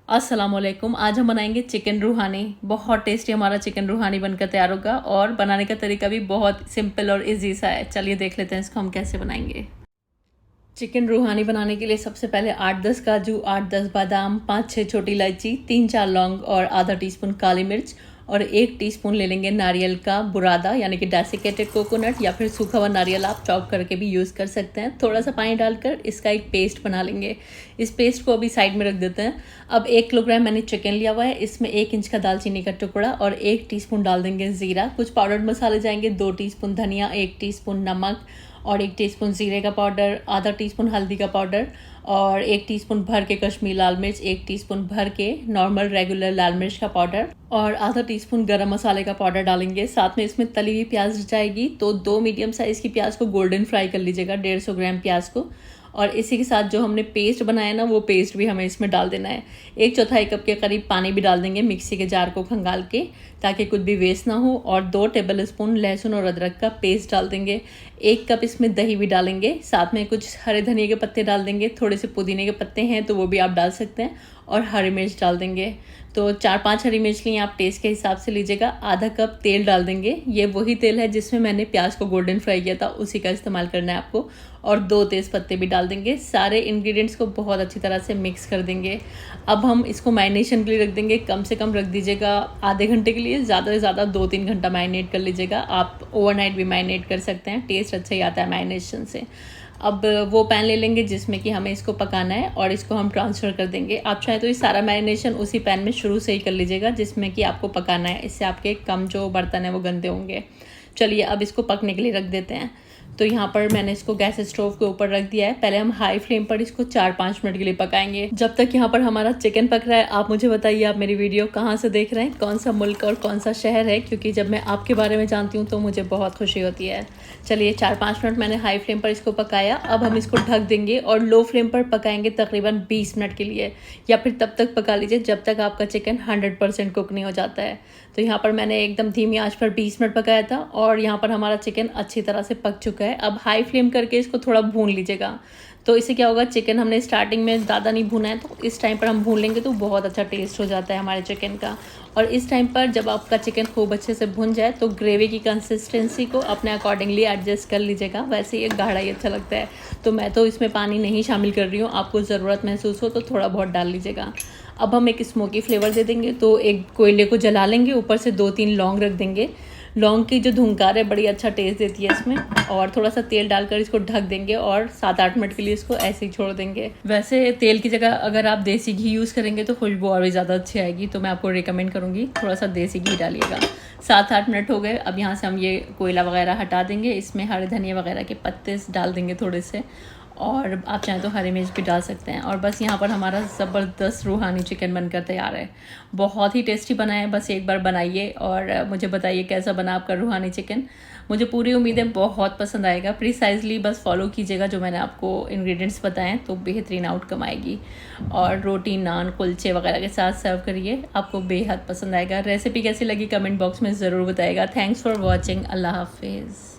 अस्सलाम वालेकुम। आज हम बनाएंगे चिकन रूहानी। बहुत टेस्टी हमारा चिकन रूहानी बनकर तैयार होगा और बनाने का तरीका भी बहुत सिंपल और इजी सा है। चलिए देख लेते हैं इसको हम कैसे बनाएंगे। चिकन रूहानी बनाने के लिए सबसे पहले 8-10 काजू, 8-10 बादाम, 5-6 छोटी इलायची, 3-4 लौंग और आधा टीस्पून काली मिर्च और 1 टीस्पून ले लेंगे नारियल का बुरादा यानी कि डेसिकेटेड कोकोनट या फिर सूखा हुआ नारियल आप चॉप करके भी यूज़ कर सकते हैं। थोड़ा सा पानी डालकर इसका एक पेस्ट बना लेंगे। इस पेस्ट को अभी साइड में रख देते हैं। अब 1 किलोग्राम मैंने चिकन लिया हुआ है। इसमें 1 इंच का दालचीनी का टुकड़ा और 1 टीस्पून डाल देंगे ज़ीरा। कुछ पाउडर्ड मसाले जाएंगे, 2 टीस्पून धनिया, 1 टीस्पून नमक और 1 टीस्पून ज़ीरे का पाउडर, आधा टीस्पून हल्दी का पाउडर और 1 टीस्पून भर के कश्मीरी लाल मिर्च, 1 टीस्पून भर के नॉर्मल रेगुलर लाल मिर्च का पाउडर और आधा टीस्पून गरम मसाले का पाउडर डालेंगे। साथ में इसमें तली हुई प्याज जाएगी, तो 2 मीडियम साइज़ की प्याज को गोल्डन फ्राई कर लीजिएगा, 150 ग्राम प्याज को। और इसी के साथ जो हमने पेस्ट बनाया ना, वो पेस्ट भी हमें इसमें डाल देना है। 1/4 कप के करीब पानी भी डाल देंगे मिक्सी के जार को खंगाल के, ताकि कुछ भी वेस्ट ना हो। और 2 टेबल स्पून लहसुन और अदरक का पेस्ट डाल देंगे। 1 कप इसमें दही भी डालेंगे। साथ में कुछ हरे धनिया के पत्ते डाल देंगे, थोड़े से पुदीने के पत्ते हैं तो वो भी आप डाल सकते हैं और हरी मिर्च डाल देंगे। तो 4-5 हरी मिर्च लिए आप टेस्ट के हिसाब से लीजिएगा। आधा कप तेल डाल देंगे। ये वही तेल है जिसमें मैंने प्याज को गोल्डन फ्राई किया था, उसी का इस्तेमाल करना है आपको। और 2 तेज़ पत्ते भी डाल देंगे। सारे इंग्रेडिएंट्स को बहुत अच्छी तरह से मिक्स कर देंगे। अब हम इसको मैरिनेशन के लिए रख देंगे। कम से कम रख दीजिएगा आधे घंटे के लिए, ज़्यादा से ज़्यादा 2-3 घंटा मैरिनेट कर लीजिएगा। आप ओवरनाइट भी मैरिनेट कर सकते हैं, टेस्ट अच्छा ही आता है मैरिनेशन से। अब वो पैन ले लेंगे जिसमें कि हमें इसको पकाना है और इसको हम ट्रांसफ़र कर देंगे। आप चाहे तो ये सारा मैरिनेशन उसी पैन में शुरू से ही कर लीजिएगा जिसमें कि आपको पकाना है। इससे आपके कम जो बर्तन है वो गंदे होंगे। चलिए अब इसको पकने के लिए रख देते हैं। तो यहाँ पर मैंने इसको गैस स्टोव के ऊपर रख दिया है। पहले हम हाई फ्लेम पर इसको 4-5 मिनट के लिए पकाएंगे। जब तक यहाँ पर हमारा चिकन पक रहा है, आप मुझे बताइए आप मेरी वीडियो कहाँ से देख रहे हैं, कौन सा मुल्क और कौन सा शहर है, क्योंकि जब मैं आपके बारे में जानती हूँ तो मुझे बहुत खुशी होती है। चलिए 4-5 मिनट मैंने हाई फ्लेम पर इसको पकाया। अब हम इसको ढक देंगे और लो फ्लेम पर पकाएंगे तकरीबन 20 मिनट के लिए, या फिर तब तक पका लीजिए जब तक आपका चिकन 100% कुक नहीं हो जाता है। तो यहाँ पर मैंने एकदम धीमी आंच पर 20 मिनट पकाया था और यहाँ पर हमारा चिकन अच्छी तरह से पक चुका है। अब हाई फ्लेम करके इसको थोड़ा भून लीजिएगा। तो इससे क्या होगा, चिकन हमने स्टार्टिंग में ज़्यादा नहीं भुना है, तो इस टाइम पर हम भून लेंगे तो बहुत अच्छा टेस्ट हो जाता है हमारे चिकन का। और इस टाइम पर जब आपका चिकन खूब अच्छे से भुन जाए तो ग्रेवी की कंसिस्टेंसी को अपने अकॉर्डिंगली एडजस्ट कर लीजिएगा। वैसे ये गाढ़ा ही अच्छा लगता है, तो मैं तो इसमें पानी नहीं शामिल कर रही हूँ। आपको ज़रूरत महसूस हो तो थोड़ा बहुत डाल लीजिएगा। अब हम एक स्मोकी फ्लेवर दे देंगे, तो एक कोयले को जला लेंगे, ऊपर से 2-3 लौंग रख देंगे। लौंग की जो धुंकार है बड़ी अच्छा टेस्ट देती है इसमें। और थोड़ा सा तेल डालकर इसको ढक देंगे और 7-8 मिनट के लिए इसको ऐसे ही छोड़ देंगे। वैसे तेल की जगह अगर आप देसी घी यूज़ करेंगे तो खुशबू और भी ज़्यादा अच्छी आएगी, तो मैं आपको रिकमेंड करूँगी थोड़ा सा देसी घी डालिएगा। 7-8 मिनट हो गए। अब यहाँ से हम ये कोयला वगैरह हटा देंगे। इसमें हरे धनिया वगैरह के पत्ते डाल देंगे थोड़े से, और आप चाहें तो हरी मिर्च भी डाल सकते हैं। और बस यहाँ पर हमारा ज़बरदस्त रूहानी चिकन बनकर तैयार है। बहुत ही टेस्टी बना है। बस एक बार बनाइए और मुझे बताइए कैसा बना आपका रूहानी चिकन। मुझे पूरी उम्मीद है बहुत पसंद आएगा। प्रिसाइजली बस फॉलो कीजिएगा जो मैंने आपको इंग्रेडिएंट्स बताएं, तो बेहतरीन आउटकम आएगी। और रोटी, नान, कुलचे वगैरह के साथ सर्व करिए, आपको बेहद पसंद आएगा। रेसिपी कैसी लगी कमेंट बॉक्स में ज़रूर बताइएगा। Thanks for watching. अल्लाह हाफिज़।